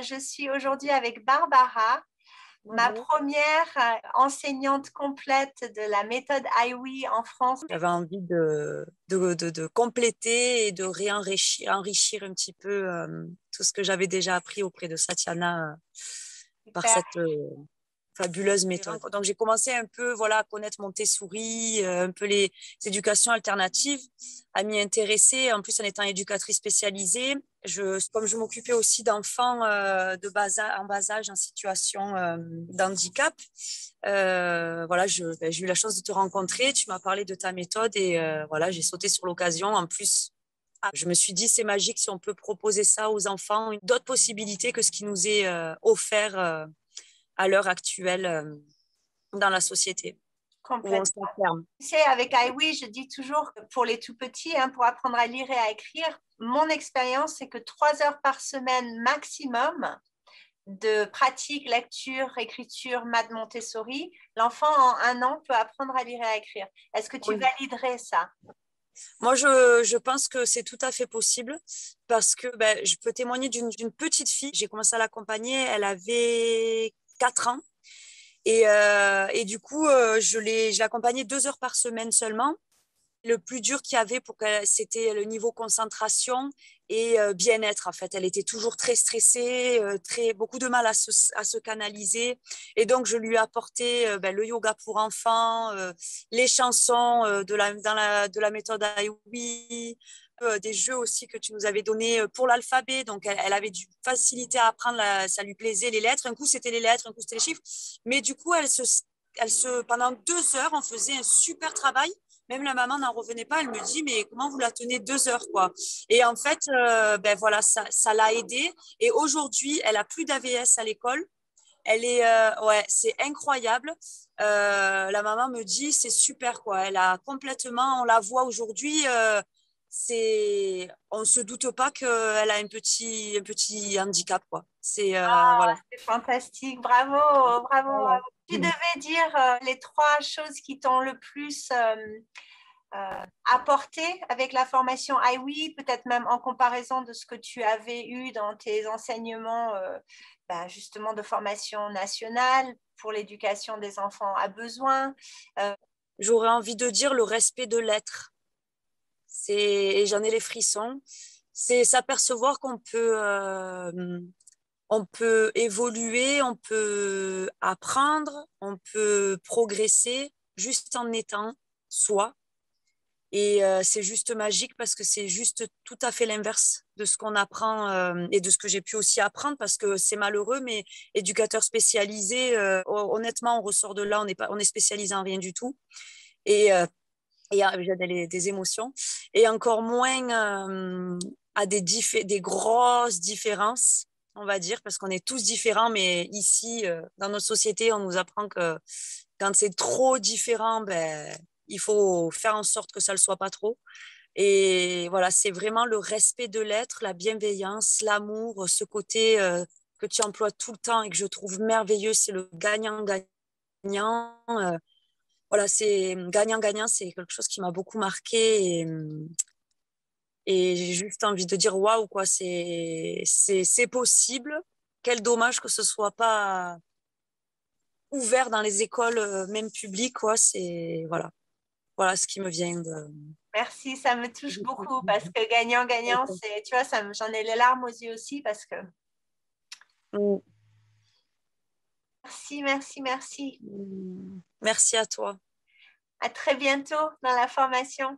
Je suis aujourd'hui avec Barbara, ma Bonjour. première enseignante complète de la méthode IWE en France. J'avais envie de compléter et de enrichir un petit peu tout ce que j'avais déjà appris auprès de Satyana par Super. cette fabuleuse méthode. Donc, j'ai commencé un peu à connaître Montessori, un peu les éducations alternatives, à m'y intéresser. En plus, en étant éducatrice spécialisée, comme je m'occupais aussi d'enfants en bas âge en situation d'handicap, j'ai eu la chance de te rencontrer. Tu m'as parlé de ta méthode et j'ai sauté sur l'occasion. En plus, je me suis dit, c'est magique si on peut proposer ça aux enfants, d'autres possibilités que ce qui nous est offert à l'heure actuelle dans la société, où on Complètement. s'enferme. Tu sais, avec IWE, je dis toujours que pour les tout petits, pour apprendre à lire et à écrire, mon expérience, c'est que 3 heures par semaine maximum de pratique, lecture, écriture, maths Montessori, l'enfant en 1 an peut apprendre à lire et à écrire. Est-ce que tu Oui. validerais ça? Moi, je pense que c'est tout à fait possible parce que je peux témoigner d'une petite fille. J'ai commencé à l'accompagner, elle avait 4 ans. Et du coup, je l'ai accompagnée 2 heures par semaine seulement. Le plus dur qu'il y avait c'était le niveau concentration et bien-être. En fait, elle était toujours très stressée, beaucoup de mal à se canaliser. Et donc, je lui ai apporté le yoga pour enfants, les chansons de la méthode Aiwi, des jeux aussi que tu nous avais donnés pour l'alphabet. Donc, elle avait du facilité à apprendre, ça lui plaisait les lettres. Un coup, c'était les lettres, un coup, c'était les chiffres. Mais du coup, pendant 2 heures, on faisait un super travail. Même la maman n'en revenait pas. Elle me dit, mais comment vous la tenez 2 heures, quoi? Et en fait, ça l'a aidée. Et aujourd'hui, elle a plus d'AVS à l'école. Ouais, c'est incroyable. La maman me dit, c'est super, quoi. Elle a complètement, on la voit aujourd'hui. On se doute pas qu'elle a un petit handicap, quoi. Voilà. C'est fantastique, bravo, bravo, Voilà. bravo. Tu devais dire les 3 choses qui t'ont le plus apporté avec la formation IWE, peut-être même en comparaison de ce que tu avais eu dans tes enseignements justement de formation nationale pour l'éducation des enfants à besoin. J'aurais envie de dire le respect de l'être. Et j'en ai les frissons. C'est s'apercevoir on peut évoluer, on peut apprendre, on peut progresser juste en étant soi. Et c'est juste magique parce que c'est juste tout à fait l'inverse de ce qu'on apprend et de ce que j'ai pu aussi apprendre parce que c'est malheureux, mais éducateur spécialisé, honnêtement, on ressort de là, on est spécialisé en rien du tout. Et j'ai des émotions. Et encore moins à des grosses différences, on va dire, parce qu'on est tous différents, mais ici, dans notre société, on nous apprend que quand c'est trop différent, il faut faire en sorte que ça ne le soit pas trop. Et voilà, c'est vraiment le respect de l'être, la bienveillance, l'amour, ce côté que tu emploies tout le temps et que je trouve merveilleux, c'est le gagnant-gagnant. Voilà, c'est gagnant-gagnant, c'est quelque chose qui m'a beaucoup marqué et j'ai juste envie de dire waouh, quoi, c'est possible. Quel dommage que ce soit pas ouvert dans les écoles, même publiques, quoi. Voilà ce qui me vient de. Merci, ça me touche beaucoup parce que gagnant-gagnant, c'est, tu vois, j'en ai les larmes aux yeux aussi parce que merci, merci, merci. Merci à toi. À très bientôt dans la formation.